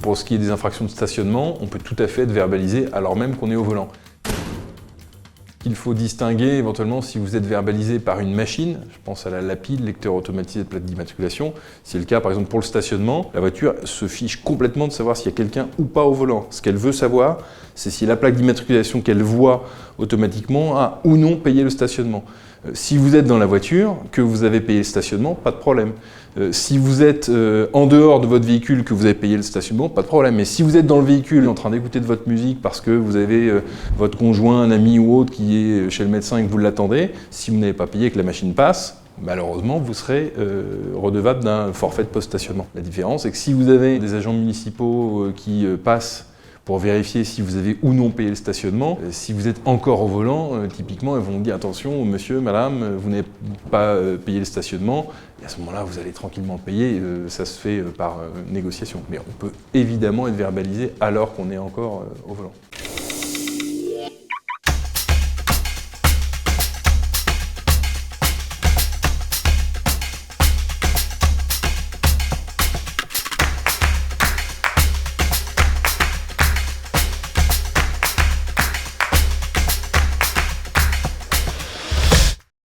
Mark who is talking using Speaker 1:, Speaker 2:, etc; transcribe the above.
Speaker 1: Pour ce qui est des infractions de stationnement, on peut tout à fait être verbalisé alors même qu'on est au volant. Il faut distinguer éventuellement si vous êtes verbalisé par une machine, je pense à la Lapide, lecteur automatisé de plaque d'immatriculation. C'est le cas par exemple pour le stationnement, la voiture se fiche complètement de savoir s'il y a quelqu'un ou pas au volant. Ce qu'elle veut savoir, c'est si la plaque d'immatriculation qu'elle voit automatiquement a ou non payé le stationnement. Si vous êtes dans la voiture, que vous avez payé le stationnement, pas de problème. Si vous êtes en dehors de votre véhicule, que vous avez payé le stationnement, pas de problème. Mais si vous êtes dans le véhicule en train d'écouter de votre musique parce que vous avez votre conjoint, un ami ou autre qui est chez le médecin et que vous l'attendez, si vous n'avez pas payé et que la machine passe, malheureusement, vous serez redevable d'un forfait de post-stationnement. La différence, c'est que si vous avez des agents municipaux qui passent pour vérifier si vous avez ou non payé le stationnement. Si vous êtes encore au volant, typiquement, ils vont dire attention, monsieur, madame, vous n'avez pas payé le stationnement. Et à ce moment-là, vous allez tranquillement payer. Ça se fait par négociation. Mais on peut évidemment être verbalisé alors qu'on est encore au volant.